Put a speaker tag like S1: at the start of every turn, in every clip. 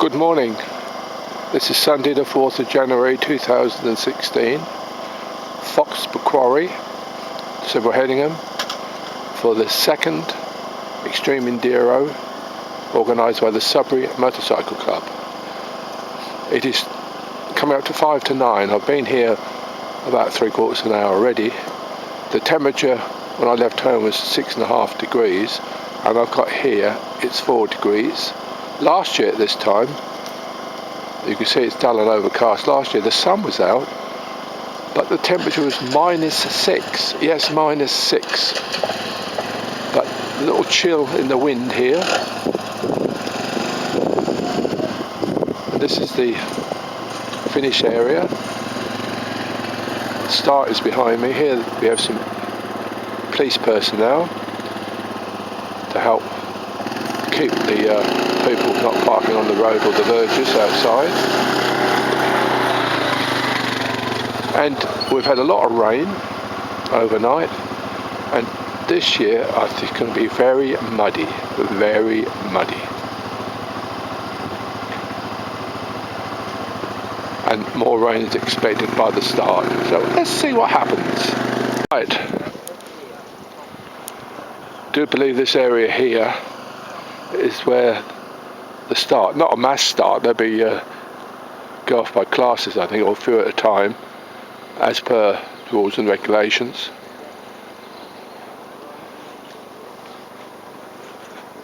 S1: Good morning. This is Sunday the 4th of January 2016. Fox Quarry, Civil Hedingham, for the second Extreme Enduro organised by the Sudbury Motorcycle Club. It is coming up to 5 to 9. I've been here about 3/4 of an hour already. The temperature when I left home was 6.5 degrees, and I've got here it's 4 degrees. Last year at this time, you can see it's dull and overcast. Last year the sun was out, but the temperature was -6. Yes, -6. But a little chill in the wind here. And this is the finish area. The start is behind me. Here we have some police personnel to help keep the people not parking on the road or the vergers outside. And we've had a lot of rain overnight, and this year I think it's going to be very muddy, very muddy. And more rain is expected by the start, so let's see what happens. Right, do believe this area here is where the start, not a mass start, there'll be go off by classes I think, or a few at a time as per rules and regulations.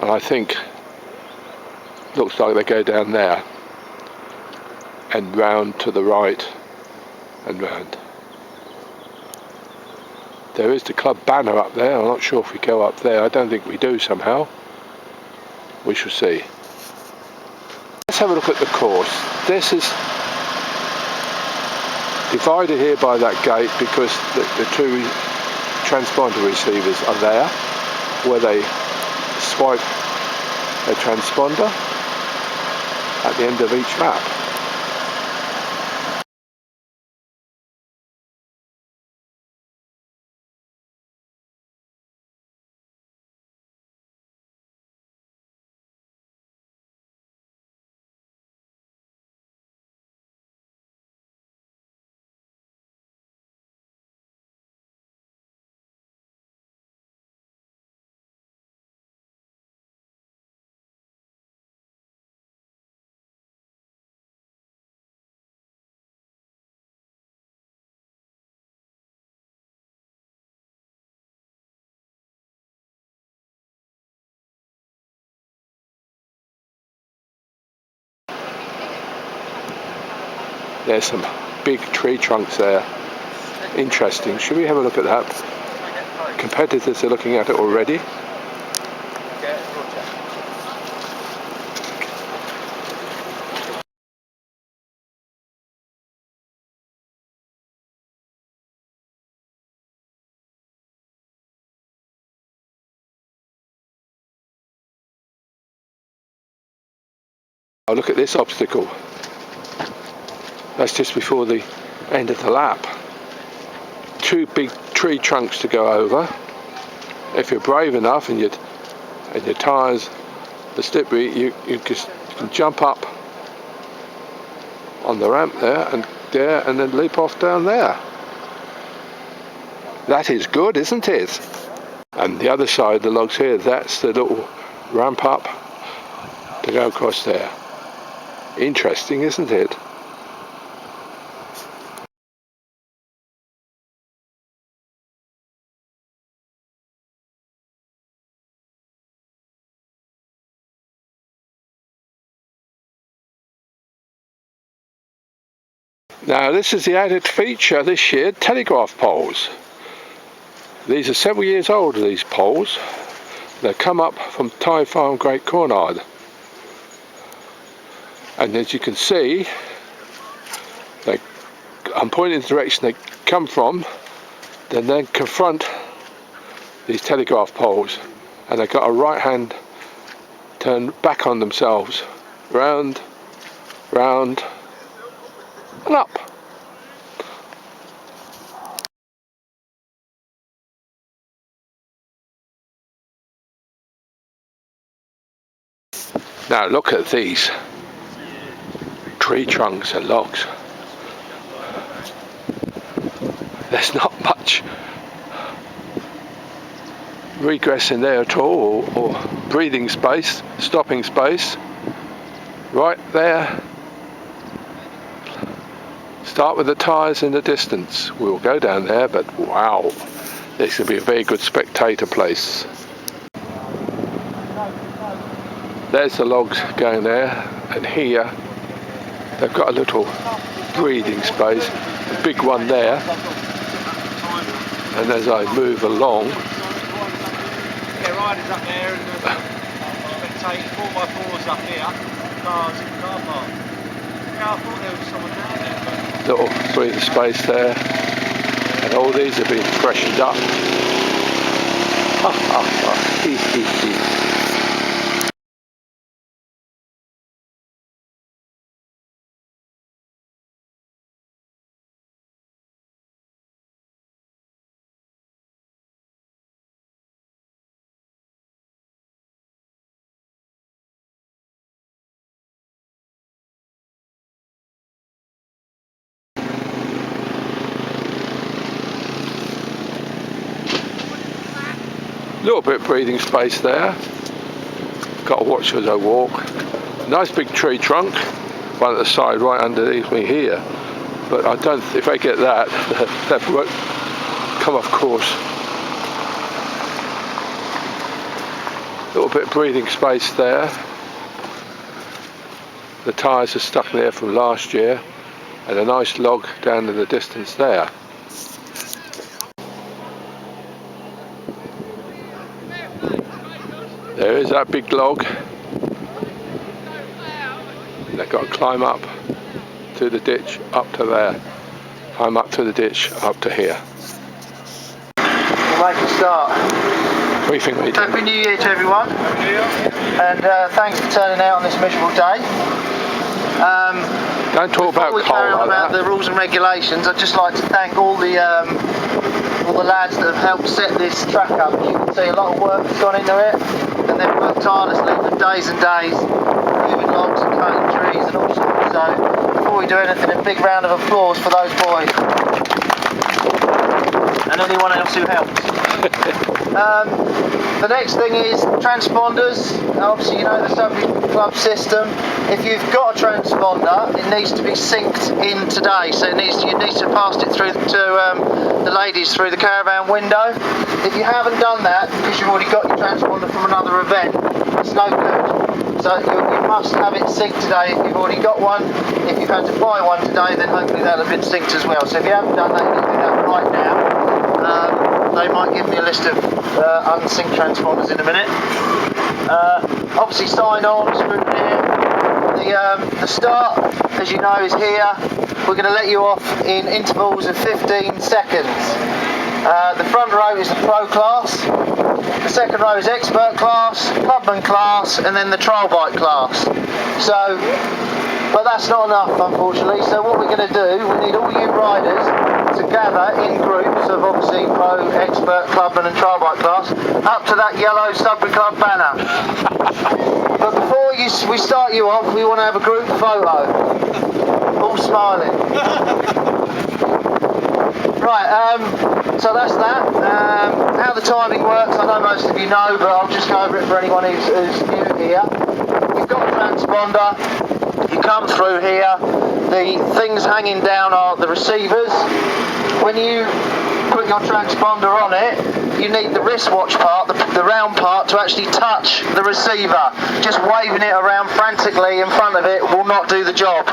S1: And I think looks like they go down there and round to the right and round. There is the club banner up there. I'm not sure if we go up there. I don't think we do somehow. We shall see. Let's have a look at the course. This is divided here by that gate because the two transponder receivers are there, where they swipe a transponder at the end of each lap. There's some big tree trunks there. Interesting. Should we have a look at that? Competitors are looking at it already. Oh, look at this obstacle. That's just before the end of the lap. Two big tree trunks to go over. If you're brave enough and your tyres are slippery, you can jump up on the ramp there and then leap off down there. That is good, isn't it? And the other side, the logs here, that's the little ramp up to go across there. Interesting, isn't it? Now this is the added feature this year, telegraph poles. These are several years old, these poles. They come up from Tye Farm Great Cornard. And as you can see, I'm pointing in the direction they come from, then confront these telegraph poles, and they've got a right hand turn back on themselves, round, round and up. Now look at these. tree trunks and logs. There's not much regress in there at all, or breathing space, stopping space. Right there. Start with the tyres in the distance. We'll go down there, but wow, this will be a very good spectator place. There's the logs going there, and here they've got a little breathing space, a big one there, and as I move along,
S2: riders up there and spectating 4x4s up here, cars in the car park. Yeah, I thought there was someone down there.
S1: Little breathing space there, and all these have been freshened up. Little bit of breathing space there. Got to watch as I walk. Nice big tree trunk, one at the side right underneath me here. But I don't, if I get that, that won't come off course. Little bit of breathing space there. The tyres are stuck there from last year, and a nice log down in the distance there. There is that big log. They've got to climb up to the ditch, up to there. Climb up to the ditch, up to here.
S2: We'll make a start.
S1: What do you think, mate?
S2: Happy New Year to everyone. Happy New Year. And thanks for turning out on this miserable day.
S1: Don't talk about
S2: coal
S1: carry on
S2: about the rules and regulations. I'd just like to thank all the lads that have helped set this track up. As you can see, a lot of work has gone into it, and they've worked tirelessly for days and days, moving logs and cutting trees and all sorts. So before we do anything, a big round of applause for those boys and anyone else who helped. The next thing is transponders. Obviously, you know the Subway Club system. If you've got a transponder, it needs to be synced in today. So you need to pass it through to the ladies through the caravan window. If you haven't done that because you've already got your transponder from another event, it's no good. So you must have it synced today if you've already got one. If you've had to buy one today, then hopefully that'll have been synced as well. So if you haven't done that, you can do that right now. They might give me a list of unsynced transponders in a minute. Obviously sign-ons, the start, as you know, is here. We're going to let you off in intervals of 15 seconds. The front row is the pro class, the second row is expert class, clubman class, and then the trial bike class. So, but that's not enough, unfortunately. So what we're going to do, we need all you riders to gather in groups of obviously pro, expert, clubman and trial bike class up to that yellow Subway Club banner. But before we start you off, we want to have a group photo. All smiling. Right, so that's that. How the timing works, I know most of you know, but I'll just go over it for anyone who's new here. You've got a transponder. You come through here, the things hanging down are the receivers. When you put your transponder on it, you need the wristwatch part, the round part, to actually touch the receiver. Just waving it around frantically in front of it will not do the job.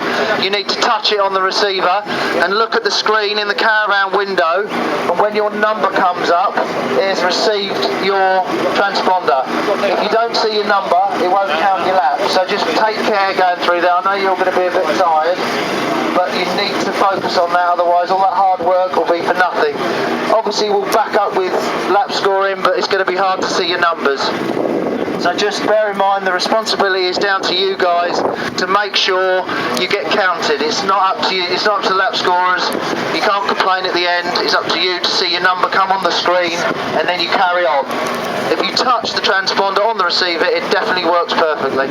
S2: You need to touch it on the receiver and look at the screen in the caravan window, and when your number comes up, it has received your transponder. If you don't see your number, it won't count your lap. So just take care going through there. I know you're going to be a bit tired, but you need to focus on that, otherwise all that hard work will be for nothing. Obviously we'll back up with lap scoring, but it's going to be hard to see your numbers. So just bear in mind the responsibility is down to you guys to make sure you get counted. It's not up to you, it's not up to the lap scorers. You can't complain at the end. It's up to you to see your number come on the screen and then you carry on. If you touch the transponder on the receiver, it definitely works perfectly.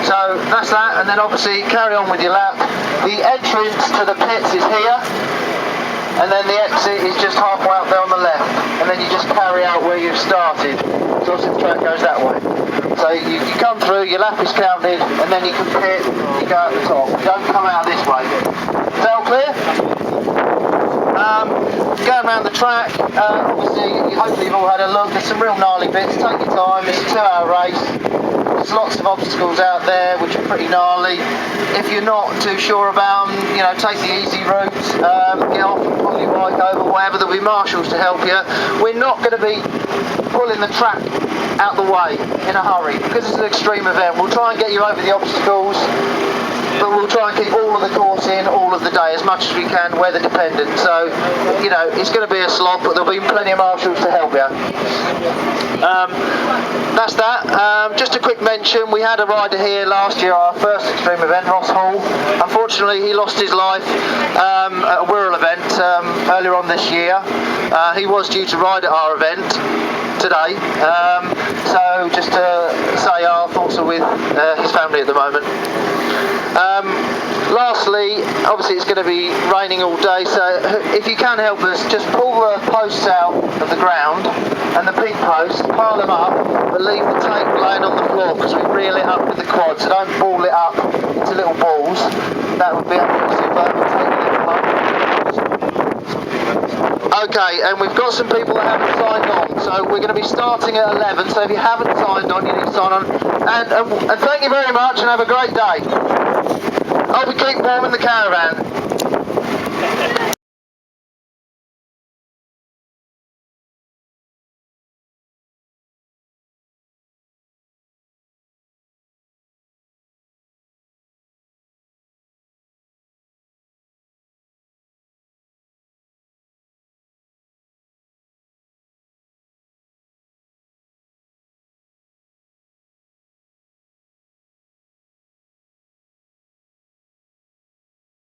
S2: So that's that, and then obviously carry on with your lap. The entrance to the pits is here, and then the exit is just halfway up there on the left, and then you just carry out where you've started. So obviously the track goes that way. So you come through, your lap is counted, and then you can pit, you go out the top. You don't come out this way. Is that all clear? Going around the track, obviously hopefully you've all had a look. There's some real gnarly bits. Take your time, it's a 2-hour race. There's lots of obstacles out there which are pretty gnarly. If you're not too sure about them, you know, take the easy route, get off and pull your bike over, whatever. There'll be marshals to help you. We're not going to be pulling the track out the way in a hurry because it's an extreme event. We'll try and get you over the obstacles, but we'll try and keep all of the course in all of the day as much as we can, weather dependent. So, you know, it's going to be a slog, but there'll be plenty of marshals to help you. That's that. Just a quick mention, we had a rider here last year, our first extreme event, Ross Hall. Unfortunately, he lost his life at a Wirral event earlier on this year. He was due to ride at our event today, so just to say our thoughts are with his family at the moment. Lastly, obviously it's going to be raining all day, so if you can help us, just pull the posts out of the ground and the pink posts, pile them up, but leave the tape laying on the floor because we reel it up with the quad, so don't ball it up into little balls. That would be absolutely superb. Okay, and we've got some people that haven't signed on, so we're going to be starting at 11, so if you haven't signed on, you need to sign on. And thank you very much and have a great day. Hope you keep warm in the caravan.